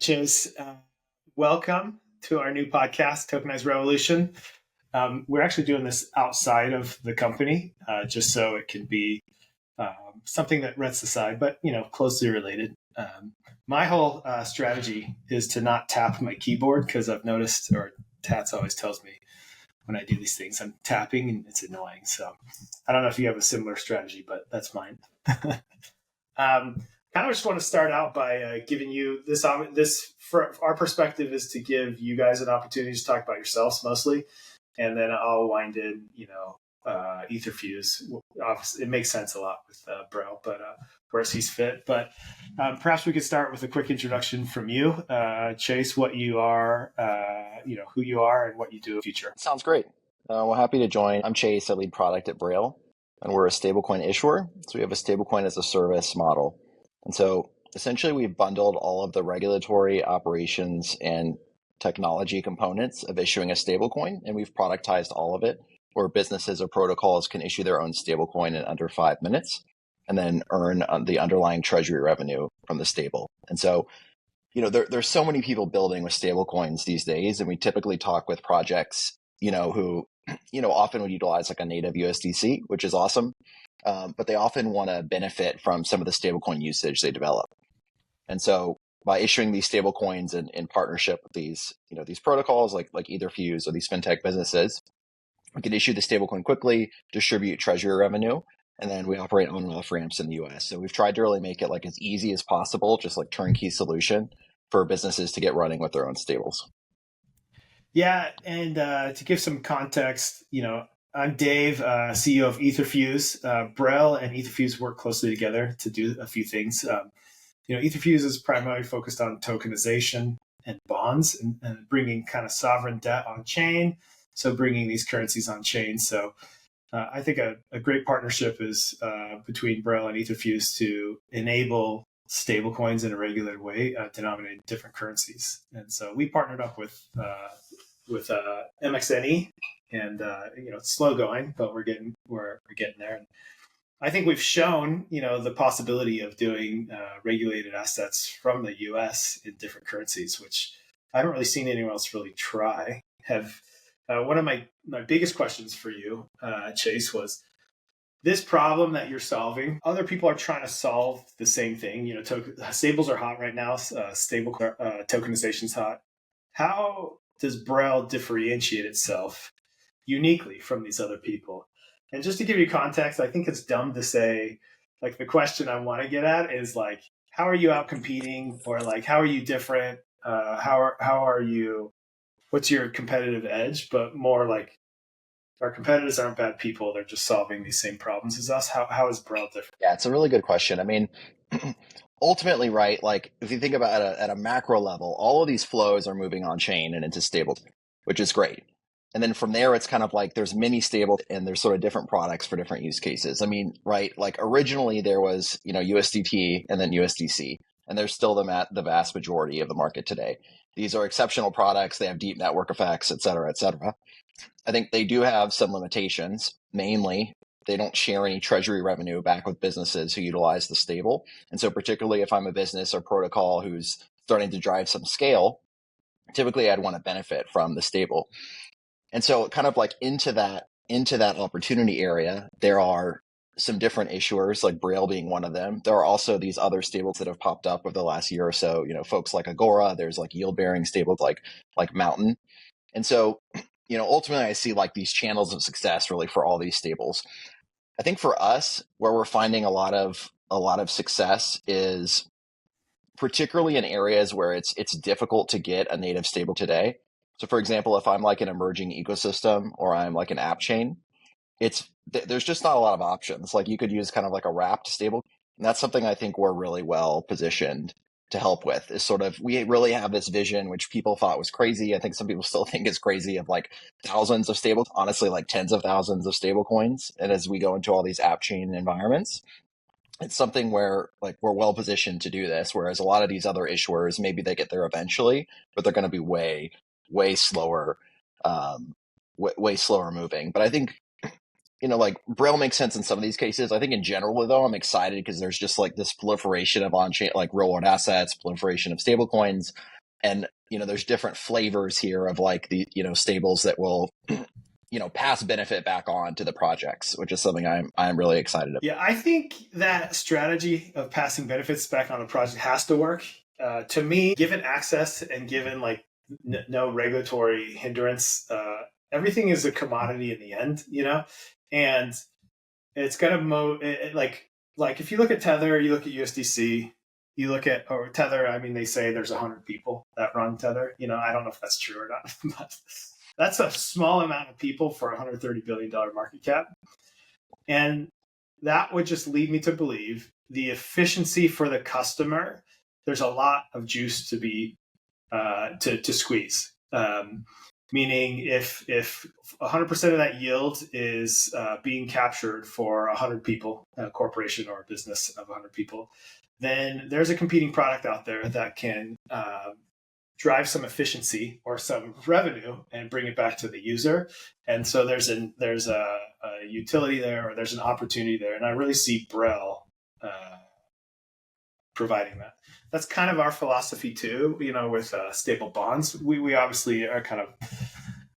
Chase. Welcome to our new podcast, Tokenized Revolution. We're actually doing this outside of the company, just so it can be something that rests aside, but closely related. My whole strategy is to not tap my keyboard because I've noticed, or Tats always tells me when I do these things, I'm tapping and it's annoying. So I don't know if you have a similar strategy, but that's mine. Kind of just want to start out by giving you this. For our perspective is to give you guys an opportunity to talk about yourselves mostly, and then I'll wind in, Etherfuse. Obviously, it makes sense a lot with Brale, but where he's fit. But perhaps we could start with a quick introduction from you, Chase. What you are, who you are, and what you do in the future. Sounds great. Well, happy to join. I'm Chase. I lead product at Brale, and we're a stablecoin issuer. So we have a stablecoin as a service model. And so essentially we've bundled all of the regulatory operations and technology components of issuing a stablecoin, and we've productized all of it where businesses or protocols can issue their own stablecoin in under 5 minutes and then earn the underlying treasury revenue from the stable. And so, there's so many people building with stablecoins these days, and we typically talk with projects, who, often would utilize like a native USDC, which is awesome. But they often want to benefit from some of the stablecoin usage they develop. And so by issuing these stablecoins in partnership with these protocols like Etherfuse or these fintech businesses, we can issue the stablecoin quickly, distribute treasury revenue, and then we operate on and off ramps in the US. So we've tried to really make it like as easy as possible, just like turnkey solution for businesses to get running with their own stables. Yeah, and to give some context, I'm Dave, CEO of Etherfuse. Brale and Etherfuse work closely together to do a few things. Etherfuse is primarily focused on tokenization and bonds and bringing kind of sovereign debt on chain. So bringing these currencies on chain. So I think a great partnership is between Brale and Etherfuse to enable stablecoins in a regulated way, denominated in different currencies. And so we partnered up with MXNE. And it's slow going, but we're getting there. And I think we've shown the possibility of doing regulated assets from the U.S. in different currencies, which I haven't really seen anyone else really try. One of my biggest questions for you, Chase, was this problem that you're solving. Other people are trying to solve the same thing. Stables are hot right now. Tokenization's hot. How does Brale differentiate itself uniquely from these other people? And just to give you context, I think it's dumb to say, like, the question I want to get at is like, how are you out competing, or like, how are you different? How are you? What's your competitive edge? But more like, our competitors aren't bad people; they're just solving these same problems as us. How is Brale different? Yeah, it's a really good question. I mean, ultimately, right? Like, if you think about it at a macro level, all of these flows are moving on chain and into stable, which is great. And then from there, it's kind of like there's many stable and there's sort of different products for different use cases. I mean, right, like originally there was, USDT and then USDC, and there's still the vast majority of the market today. These are exceptional products. They have deep network effects, et cetera, et cetera. I think they do have some limitations. Mainly, they don't share any treasury revenue back with businesses who utilize the stable. And so particularly if I'm a business or protocol who's starting to drive some scale, typically I'd want to benefit from the stable. And so kind of like into that opportunity area, there are some different issuers, like Brale being one of them. There are also these other stables that have popped up over the last year or so, folks like Agora, there's like yield bearing stables like Mountain. And so, ultimately I see like these channels of success really for all these stables. I think for us, where we're finding a lot of success is particularly in areas where it's difficult to get a native stable today. So for example, if I'm like an emerging ecosystem or I'm like an app chain, there's just not a lot of options. Like you could use kind of like a wrapped stable. And that's something I think we're really well positioned to help with, is sort of, we really have this vision, which people thought was crazy. I think some people still think is crazy, of like thousands of stables, honestly, like tens of thousands of stable coins. And as we go into all these app chain environments, it's something where like we're well positioned to do this. Whereas a lot of these other issuers, maybe they get there eventually, but they're going to be way slower, way slower moving. But I think, like Brale makes sense in some of these cases. I think in general, though, I'm excited because there's just like this proliferation of on-chain, like real world assets, proliferation of stable coins. And, there's different flavors here of like the, stables that will, pass benefit back on to the projects, which is something I'm really excited about. Yeah, I think that strategy of passing benefits back on a project has to work. To me, given access and given like no regulatory hindrance, everything is a commodity in the end, and it's gonna like if you look at Tether, you look at USDC, you look at or Tether. I mean, they say there's 100 people that run Tether. I don't know if that's true or not, but that's a small amount of people for a $130 billion market cap. And that would just lead me to believe the efficiency for the customer, there's a lot of juice to be to squeeze. Meaning if 100% of that yield is being captured for 100 people, a corporation or a business of 100 people, then there's a competing product out there that can drive some efficiency or some revenue and bring it back to the user. And so there's a utility there, or there's an opportunity there. And I really see Brale providing that. That's kind of our philosophy too, with stable bonds. We obviously are kind of,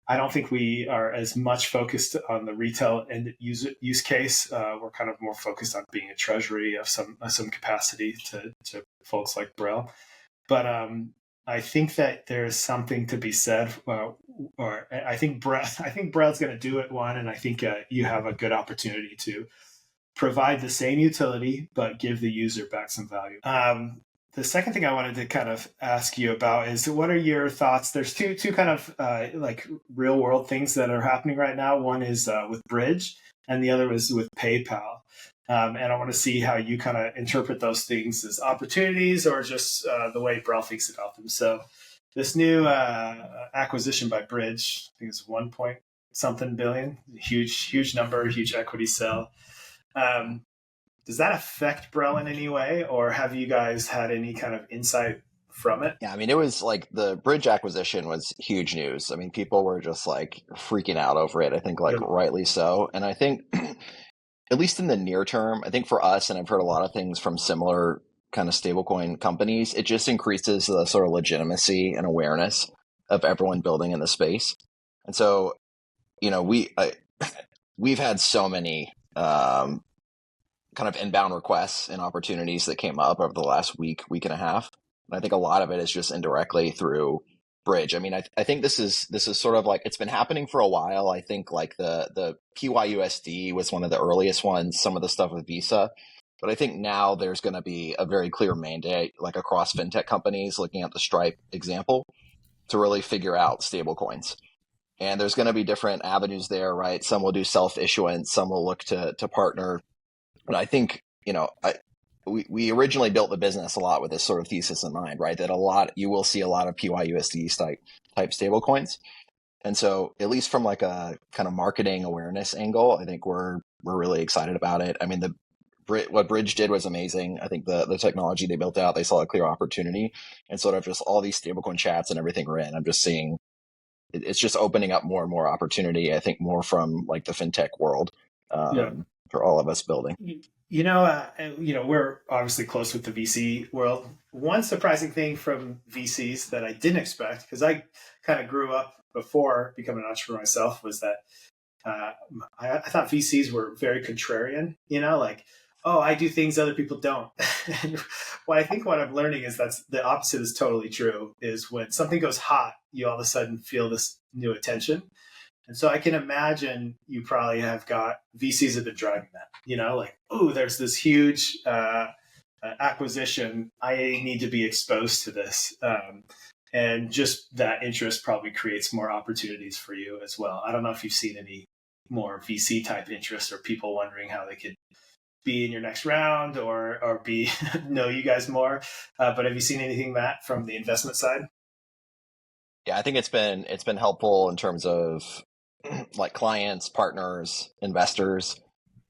I don't think we are as much focused on the retail and use case. We're kind of more focused on being a treasury of some capacity to folks like Brale. But I think that there's something to be said, or I think Brale's going to do it one, and I think you have a good opportunity to provide the same utility but give the user back some value. The second thing I wanted to kind of ask you about is, what are your thoughts? There's two kind of like real world things that are happening right now. One is with Bridge, and the other is with PayPal. And I want to see how you kind of interpret those things as opportunities or just the way Brale thinks about them. So this new acquisition by Bridge, I think it's 1 point something billion, huge number, huge equity sell. Does that affect Brale in any way, or have you guys had any kind of insight from it? Yeah, I mean, it was like the Bridge acquisition was huge news. I mean, people were just like freaking out over it. I think like rightly so. And I think at least in the near term, I think for us, and I've heard a lot of things from similar kind of stablecoin companies, it just increases the sort of legitimacy and awareness of everyone building in the space. And so, we've had so many kind of inbound requests and opportunities that came up over the last week and a half. And I think a lot of it is just indirectly through Bridge. I mean, I think this is sort of like, it's been happening for a while. I think like the PYUSD was one of the earliest ones, some of the stuff with Visa. But I think now there's going to be a very clear mandate, like across fintech companies, looking at the Stripe example, to really figure out stablecoins. And there's going to be different avenues there, right? Some will do self-issuance, some will look to partner. But I think, we originally built the business a lot with this sort of thesis in mind, right? That you will see a lot of PYUSD type stablecoins. And so at least from like a kind of marketing awareness angle, I think we're really excited about it. I mean, what Bridge did was amazing. I think the technology they built out, they saw a clear opportunity, and sort of just all these stablecoin chats and everything we're in. I'm just seeing it's just opening up more and more opportunity. I think more from like the fintech world. For all of us building. We're obviously close with the VC world. One surprising thing from VCs that I didn't expect, because I kind of grew up before becoming an entrepreneur myself, was that I thought VCs were very contrarian, like, oh, I do things other people don't. And what I'm learning is that's the opposite is totally true, is when something goes hot, you all of a sudden feel this new attention. And so I can imagine you probably have got VCs have been driving that, like, oh, there's this huge acquisition. I need to be exposed to this. And just that interest probably creates more opportunities for you as well. I don't know if you've seen any more VC type interest or people wondering how they could be in your next round or know you guys more. But have you seen anything, Matt, from the investment side? Yeah, I think it's been helpful in terms of like clients, partners, investors,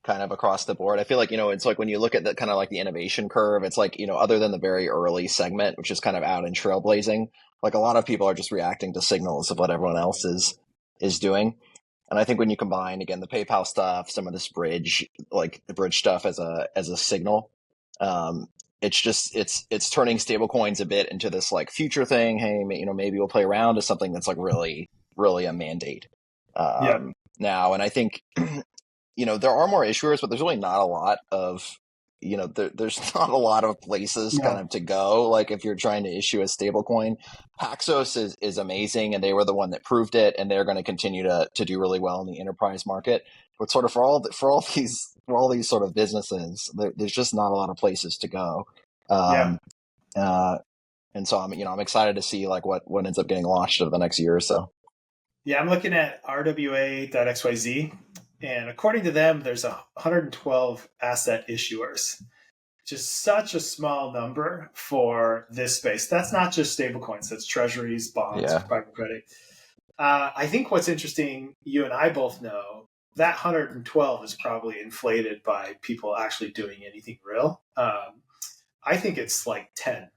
kind of across the board. I feel like, it's like when you look at the kind of like the innovation curve, it's like, other than the very early segment, which is kind of out and trailblazing, like a lot of people are just reacting to signals of what everyone else is doing. And I think when you combine, again, the PayPal stuff, some of this Bridge, like the Bridge stuff as a signal, it's turning stablecoins a bit into this like future thing. Hey, maybe we'll play around to something that's like really, really a mandate Yeah. now. And I think there are more issuers, but there's really not a lot of there's not a lot of places kind No. of to go. Like if you're trying to issue a stablecoin, Paxos is amazing, and they were the one that proved it, and they're going to continue to do really well in the enterprise market. But sort of for all these sort of businesses, there's just not a lot of places to go. Yeah. Um, and so I'm excited to see like what ends up getting launched over the next year or so. Yeah, I'm looking at RWA.xyz, and according to them, there's 112 asset issuers, which is such a small number for this space. That's not just stablecoins, that's treasuries, bonds, Yeah. private credit. I think what's interesting, you and I both know, that 112 is probably inflated by people actually doing anything real. I think it's like 10.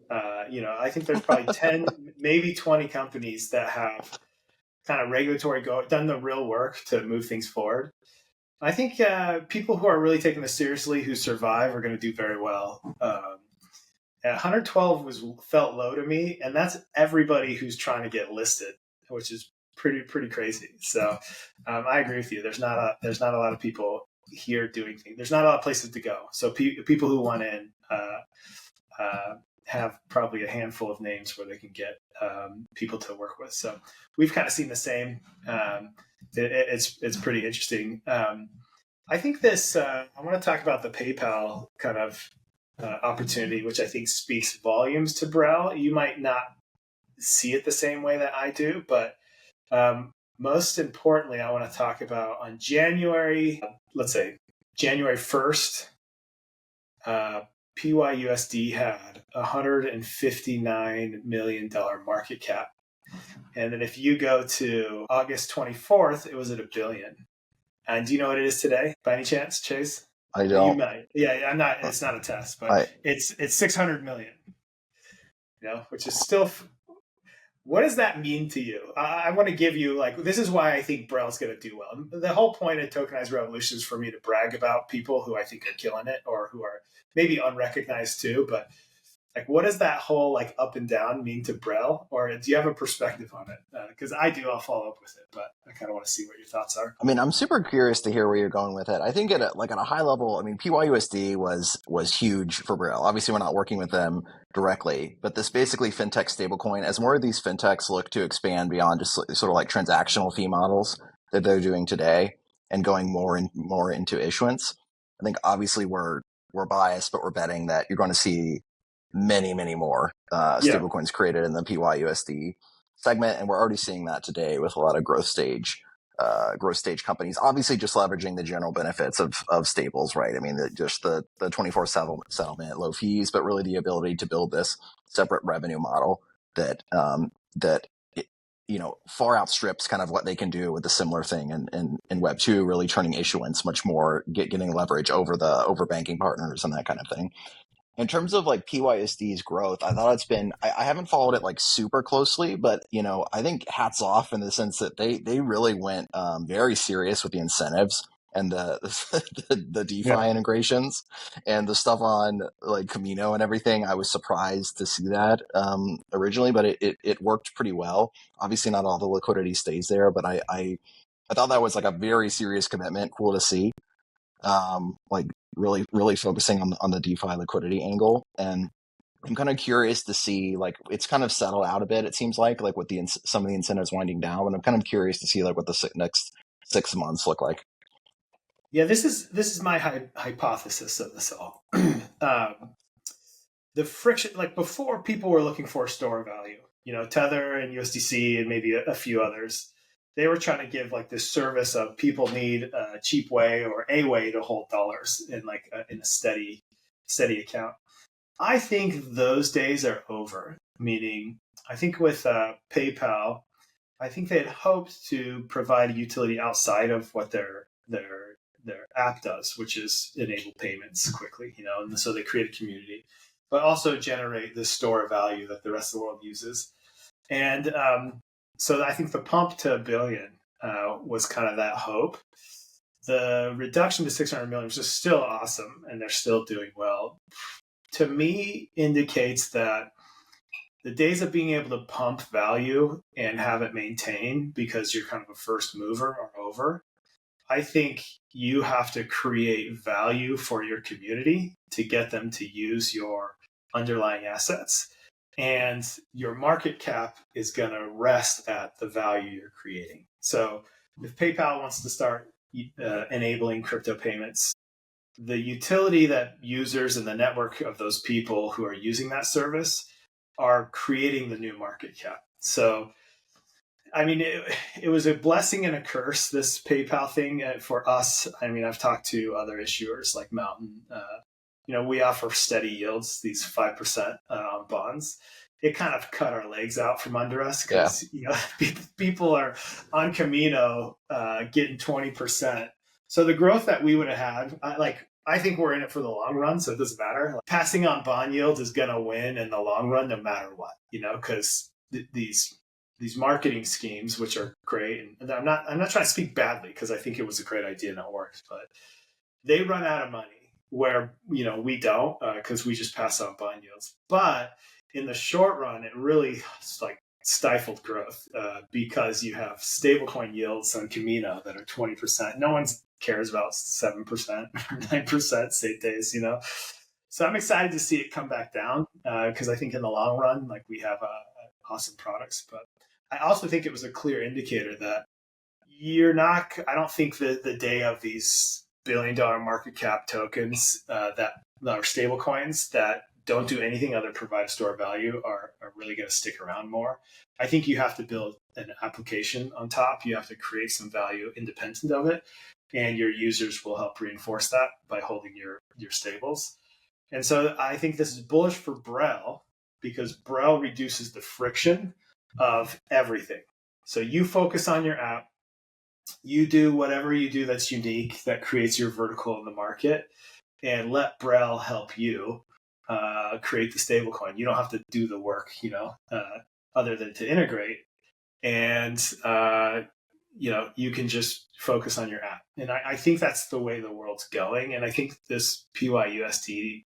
I think there's probably 10, maybe 20 companies that have kind of done the real work to move things forward. I think people who are really taking this seriously, who survive, are going to do very well. 112 felt low to me, and that's everybody who's trying to get listed, which is pretty crazy. So I agree with you. There's not a lot of people here doing things. There's not a lot of places to go. So people who want in have probably a handful of names where they can get people to work with. So we've kind of seen the same. It's pretty interesting. I think I want to talk about the PayPal kind of opportunity, which I think speaks volumes to Brale. You might not see it the same way that I do, but most importantly, I want to talk about on January 1st, PYUSD had $159 million market cap. And then if you go to August 24th, it was at $1 billion. And do you know what it is today, by any chance, Chase? I don't. You might. Yeah, I'm not. It's not a test, but it's 600 million. Which is still. What does that mean to you? I want to give you this is why I think Brale's going to do well. The whole point of Tokenized Revolution is for me to brag about people who I think are killing it or who are maybe unrecognized too. But what does that whole up and down mean to Brale? Or do you have a perspective on it? Because I do, I'll follow up with it, but I kind of want to see what your thoughts are. I mean, I'm super curious to hear where you're going with it. I think at a high level, I mean, PYUSD was huge for Brale. Obviously, we're not working with them directly, but this basically fintech stablecoin, as more of these fintechs look to expand beyond just sort of like transactional fee models that they're doing today and going more into issuance. I think obviously we're biased, but we're betting that you're going to see many more stablecoins created in the PYUSD segment, and we're already seeing that today with a lot of growth stage companies. Obviously, just leveraging the general benefits of stables, right? I mean, just the 24 settlement, low fees, but really the ability to build this separate revenue model that far outstrips kind of what they can do with a similar thing in Web2, really turning issuance much more, getting leverage over banking partners and that kind of thing. In terms of PYSD's growth, I thought I haven't followed it super closely, but I think hats off in the sense that they really went very serious with the incentives and the DeFi integrations and the stuff on Camino and everything. I was surprised to see that originally, but it worked pretty well. Obviously not all the liquidity stays there, but I thought that was a very serious commitment. Cool to see. Really focusing on the DeFi liquidity angle. And I'm kind of curious to see, it's kind of settled out a bit. It seems like with some of the incentives winding down, and I'm kind of curious to see what the next 6 months look like. Yeah, this is my hypothesis of this all. The friction, before, people were looking for store value, Tether and USDC and maybe a few others. They were trying to give this service of people need a cheap way or a way to hold dollars in in a steady account. I think those days are over. Meaning, I think with PayPal, I think they had hoped to provide a utility outside of what their app does, which is enable payments quickly, and so they create a community, but also generate the store of value that the rest of the world uses. And so I think the pump to $1 billion was kind of that hope. The reduction to 600 million was just still awesome, and they're still doing well. to me indicates that the days of being able to pump value and have it maintain because you're kind of a first mover are over. I think you have to create value for your community to get them to use your underlying assets. And your market cap is going to rest at the value you're creating. So if PayPal wants to start enabling crypto payments, the utility that users and the network of those people who are using that service are creating the new market cap. So, I mean, it was a blessing and a curse, this PayPal thing for us. I mean, I've talked to other issuers like Mountain. We offer steady yields, these 5% on bonds. It kind of cut our legs out from under us because people are on Camino getting 20%. So the growth that we would have had, I think we're in it for the long run, so it doesn't matter. Passing on bond yields is going to win in the long run, no matter what, because these marketing schemes, which are great, and I'm not trying to speak badly because I think it was a great idea and it works, but they run out of money where we don't because we just pass on bond yields. But in the short run, it really stifled growth because you have stablecoin yields on Camino that are 20%. No one cares about 7% or 9% state days, So I'm excited to see it come back down because I think in the long run, we have awesome products. But I also think it was a clear indicator that I don't think that the day of these billion-dollar market cap tokens that are stable coins that don't do anything other than provide store value are really going to stick around more. I think you have to build an application on top. You have to create some value independent of it, and your users will help reinforce that by holding your stables. And so I think this is bullish for Brale because Brale reduces the friction of everything. So you focus on your app, you do whatever you do that's unique, that creates your vertical in the market, and let Brale help you create the stablecoin. You don't have to do the work, other than to integrate. And, you can just focus on your app. And I think that's the way the world's going. And I think this PYUSD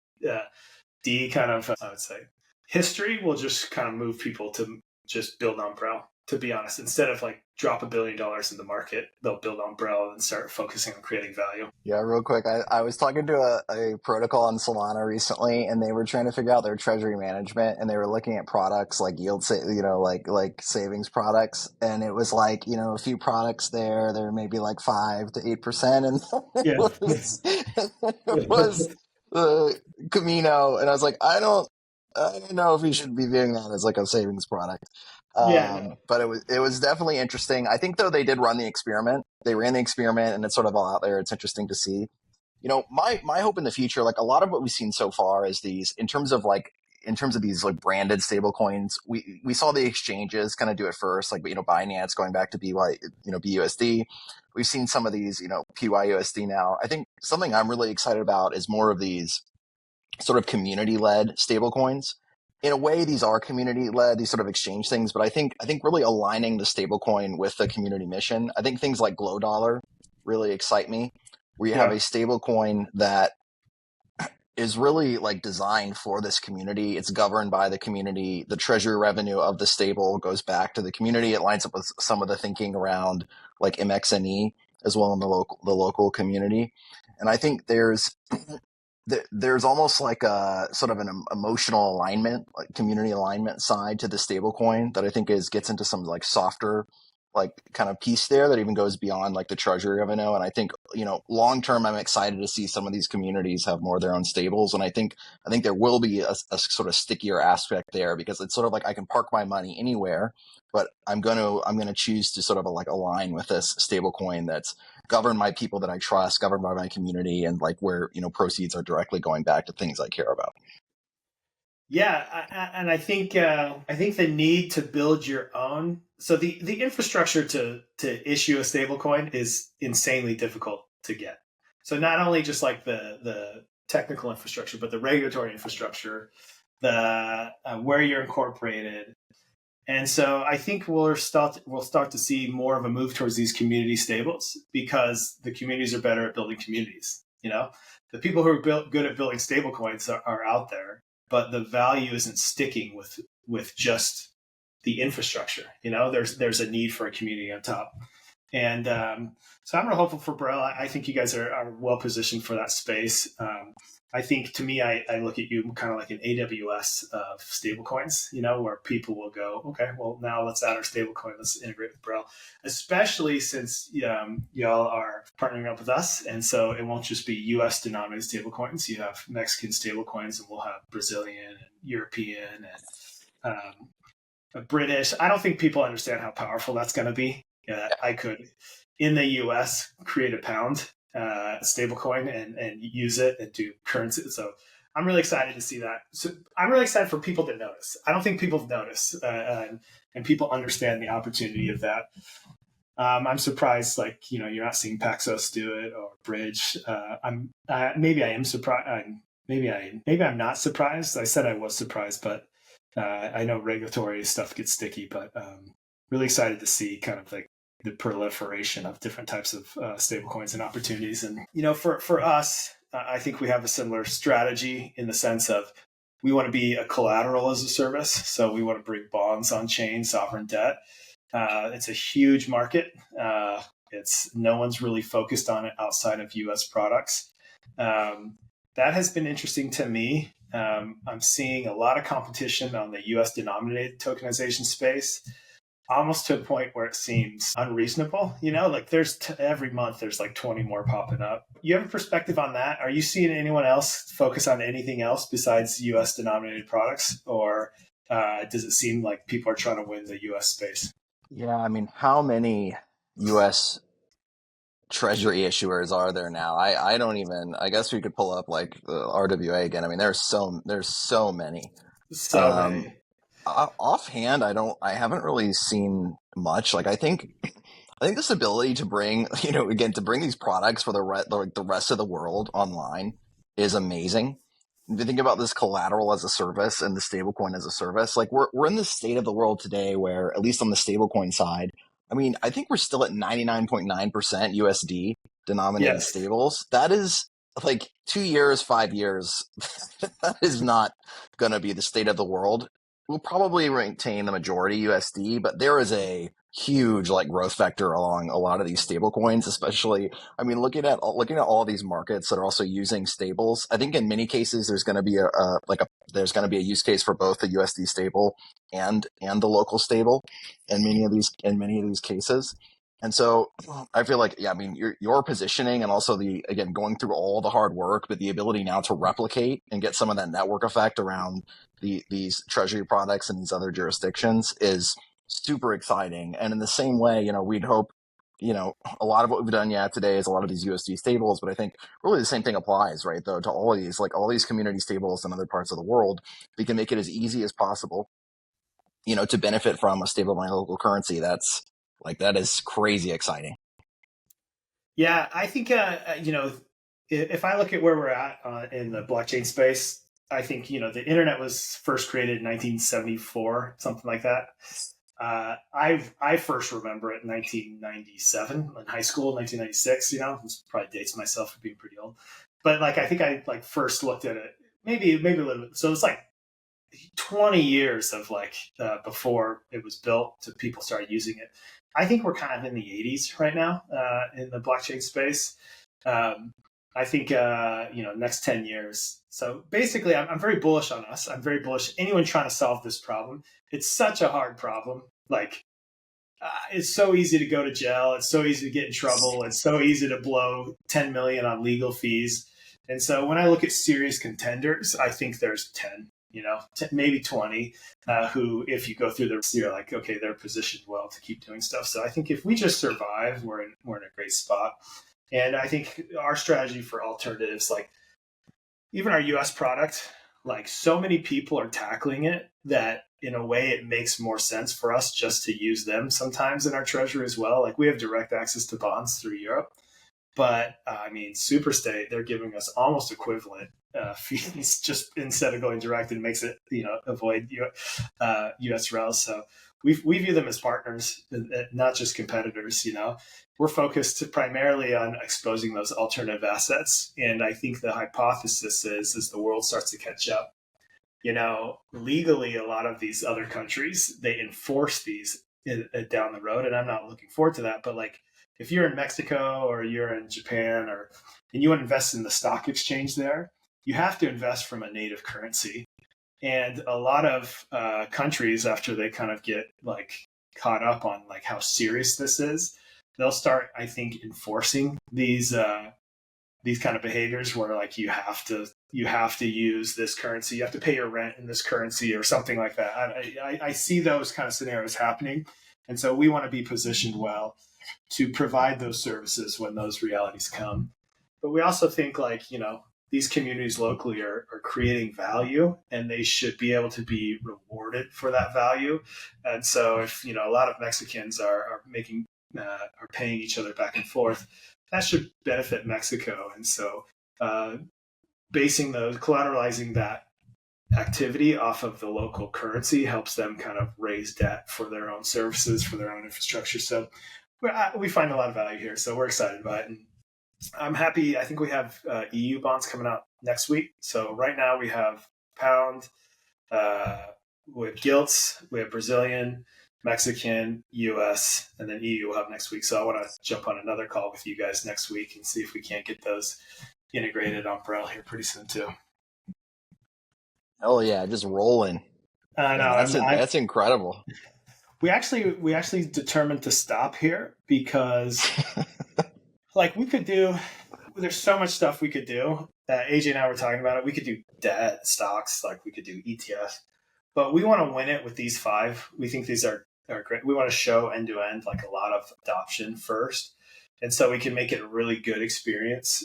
kind of, I would say, history will just kind of move people to just build on Brale, to be honest. Instead of drop $1 billion in the market, they'll build on Brale and start focusing on creating value. Yeah, real quick. I was talking to a protocol on Solana recently, and they were trying to figure out their treasury management, and they were looking at products like like savings products, and it was a few products there may be 5 to 8%, and it was Camino, and I was like, I don't know if we should be viewing that as a savings product. But it was definitely interesting. I think though they did run the experiment. They ran the experiment and it's sort of all out there. It's interesting to see. My hope in the future, a lot of what we've seen so far is these in terms of these branded stable coins, we saw the exchanges kind of do it first, Binance going back to BUSD. We've seen some of these, PYUSD now. I think something I'm really excited about is more of these sort of community-led stable coins. In a way, these are community-led, these sort of exchange things, but I think really aligning the stablecoin with the community mission. I think things like Glow Dollar really excite me, where you have a stablecoin that is really designed for this community. It's governed by the community. The treasury revenue of the stable goes back to the community. It lines up with some of the thinking around MXNE as well in the local community. And I think there's almost a sort of an emotional alignment, community alignment side to the stablecoin that I think gets into some softer kind of piece there that even goes beyond the treasury revenue. And I think long term, I'm excited to see some of these communities have more of their own stables. And I think there will be a sort of stickier aspect there because it's sort of I can park my money anywhere, but I'm gonna choose to sort of align with this stablecoin that's governed by people that I trust, governed by my community, and where proceeds are directly going back to things I care about. Yeah, and I think the need to build your own. So the infrastructure to issue a stablecoin is insanely difficult to get. So not only just the technical infrastructure, but the regulatory infrastructure, the where you're incorporated. And so I think we'll start to see more of a move towards these community stables because the communities are better at building communities. The people who are good at building stablecoins are out there. but the value isn't sticking with just the infrastructure. There's a need for a community on top. And so I'm real hopeful for Brale. I think you guys are well positioned for that space. I think, to me, I look at you kind of like an AWS of stablecoins, where people will go, okay, well, now let's add our stablecoin, let's integrate with Brale, especially since y'all are partnering up with us. And so it won't just be US denominated stablecoins. You have Mexican stablecoins, and we'll have Brazilian and European and British. I don't think people understand how powerful that's going to be. I could, in the US, create a pound stablecoin and use it and do currency. So I'm really excited to see that. So I'm really excited for people to notice. I don't think people notice, and people understand the opportunity of that. I'm surprised, you're not seeing Paxos do it or Bridge. Maybe I am surprised. Maybe I'm not surprised. I said I was surprised, but I know regulatory stuff gets sticky. But really excited to see kind of like the proliferation of different types of stablecoins and opportunities. And, for us, I think we have a similar strategy in the sense of we want to be a collateral as a service. So we want to bring bonds on chain, sovereign debt. It's a huge market. No one's really focused on it outside of US products. That has been interesting to me. I'm seeing a lot of competition on the US denominated tokenization space, almost to a point where it seems unreasonable. There's every month there's like 20 more popping up. You have a perspective on that? Are you seeing anyone else focus on anything else besides US denominated products, or does it seem like people are trying to win the US space? Yeah, I mean, how many US treasury issuers are there now? I don't even, I guess we could pull up like the RWA again. I mean, there's so many. So many. Offhand, I haven't really seen much. I think this ability to bring, to bring these products for the rest of the world online is amazing. If you think about this collateral as a service and the stablecoin as a service, we're in this state of the world today where, at least on the stablecoin side, I mean, I think we're still at 99.9% USD denominated stables. That is 2 years, 5 years. That is not going to be the state of the world. We'll probably retain the majority USD, but there is a huge growth vector along a lot of these stable coins, especially, I mean, looking at all these markets that are also using stables. I think in many cases there's going to be a use case for both the USD stable and the local stable in many of these cases. And so I feel your positioning, and also going through all the hard work, but the ability now to replicate and get some of that network effect around these treasury products and these other jurisdictions is super exciting. And in the same way, we'd hope, a lot of what we've done today is a lot of these USD stables, but I think really the same thing applies, right, though, to all of these, all these community stables in other parts of the world. We can make it as easy as possible, to benefit from a stablecoin local currency. That is crazy exciting. Yeah, I think, if I look at where we're at in the blockchain space, I think, the internet was first created in 1974, something like that. I first remember it in 1997 in high school, 1996, this probably dates myself for being pretty old. But I think I first looked at it, maybe a little bit. So it's 20 years of before it was built to people started using it. I think we're kind of in the 80s right now in the blockchain space. I think, next 10 years. So basically, I'm very bullish on us. I'm very bullish. Anyone trying to solve this problem, it's such a hard problem. It's so easy to go to jail. It's so easy to get in trouble. It's so easy to blow 10 million on legal fees. And so when I look at serious contenders, I think there's 10. Maybe 20, who, if you go through you're like, okay, they're positioned well to keep doing stuff. So I think if we just survive, we're in a great spot. And I think our strategy for alternatives, even our US product, so many people are tackling it that in a way it makes more sense for us just to use them sometimes in our treasury as well. We have direct access to bonds through Europe. But Superstate, they're giving us almost equivalent fees just instead of going direct, and makes it, avoid US rails. So we view them as partners, not just competitors. We're focused primarily on exposing those alternative assets. And I think the hypothesis is, as the world starts to catch up, legally, a lot of these other countries, they enforce these down the road. And I'm not looking forward to that. But like, if you're in Mexico or you're in Japan and you want to invest in the stock exchange there, you have to invest from a native currency. And a lot of countries, after they kind of get like caught up on like how serious this is, they'll start, I think, enforcing these kind of behaviors where like you have to use this currency, you have to pay your rent in this currency or something like that. I see those kind of scenarios happening, and so we want to be positioned well to provide those services when those realities come. But we also think like these communities locally are creating value, and they should be able to be rewarded for that value. And so if a lot of Mexicans are paying each other back and forth, that should benefit Mexico. And so collateralizing that activity off of the local currency helps them kind of raise debt for their own services, for their own infrastructure. So we find a lot of value here. So we're excited about it. And I'm happy. I think we have EU bonds coming out next week. So right now we have pound, we have gilts, we have Brazilian, Mexican, US, and then EU will have next week. So I want to jump on another call with you guys next week and see if we can't get those integrated on Brale here pretty soon too. Oh yeah, just rolling. I know. That's incredible. We actually determined to stop here because like there's so much stuff we could do. AJ and I were talking about it. We could do debt, stocks, like we could do ETFs, but we want to win it with these 5. We think these are great. We want to show end to end like a lot of adoption first, and so we can make it a really good experience.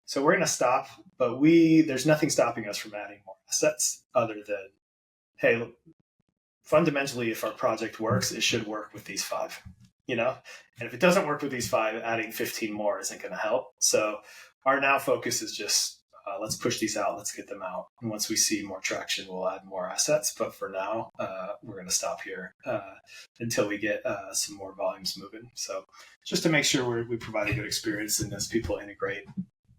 So we're going to stop, but there's nothing stopping us from adding more assets other than, hey, fundamentally, if our project works, it should work with these 5. And if it doesn't work with these 5, adding 15 more isn't going to help. So our now focus is just let's push these out, let's get them out, and once we see more traction, we'll add more assets. But for now, we're going to stop here until we get some more volumes moving. So just to make sure we provide a good experience, and as people integrate,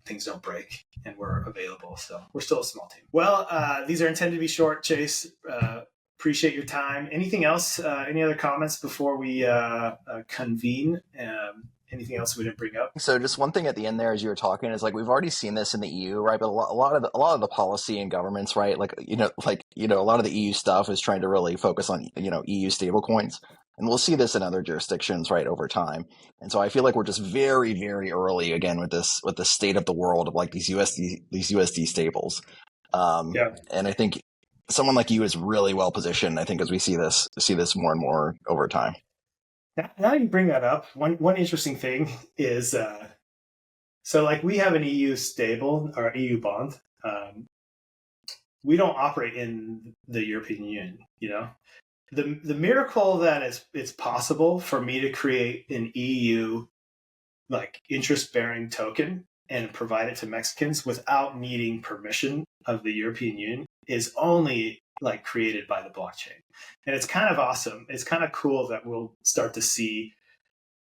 things don't break, and we're available. So we're still a small team. Well, these are intended to be short, Chase. Appreciate your time. Anything else? Any other comments before we convene? Anything else we didn't bring up? So just one thing at the end there, as you were talking, is like we've already seen this in the EU, right? But a lot of the policy and governments, right? Like a lot of the EU stuff is trying to really focus on EU stablecoins, and we'll see this in other jurisdictions, right, over time. And so I feel like we're just very, very early again with the state of the world of like these USD stables. And I think someone like you is really well positioned, I think, as we see this more and more over time. Now you bring that up, one interesting thing is, so like we have an EU stable or EU bond. We don't operate in the European Union. The miracle that it's possible for me to create an EU like interest-bearing token and provide it to Mexicans without needing permission of the European Union is only like created by the blockchain. And it's kind of awesome. It's kind of cool that we'll start to see,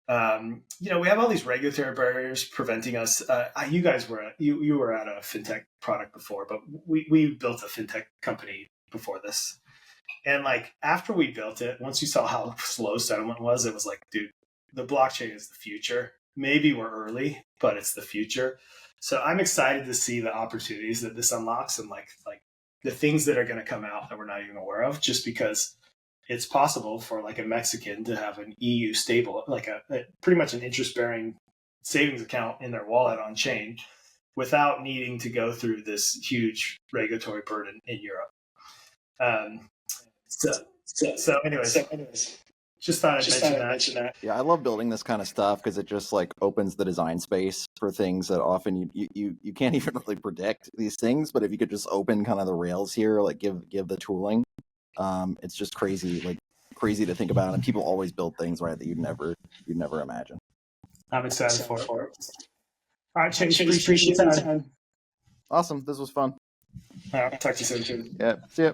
we have all these regulatory barriers preventing us. You guys you were at a fintech product before, but we built a fintech company before this. And like after we built it, once you saw how slow settlement was, it was like, dude, the blockchain is the future. Maybe we're early, but it's the future. So I'm excited to see the opportunities that this unlocks, and like the things that are going to come out that we're not even aware of, just because it's possible for like a Mexican to have an EU stable, like a pretty much an interest-bearing savings account in their wallet on chain without needing to go through this huge regulatory burden in Europe. So anyways, just thought I'd mention that. Yeah, I love building this kind of stuff because it just like opens the design space for things that often you can't even really predict these things. But if you could just open kind of the rails here, like give the tooling, it's just crazy to think about. And people always build things, right, that you'd never imagine. I'm excited for it. All right, Chase, appreciate your time. Awesome. This was fun. All right, talk to you soon. Yeah. See ya.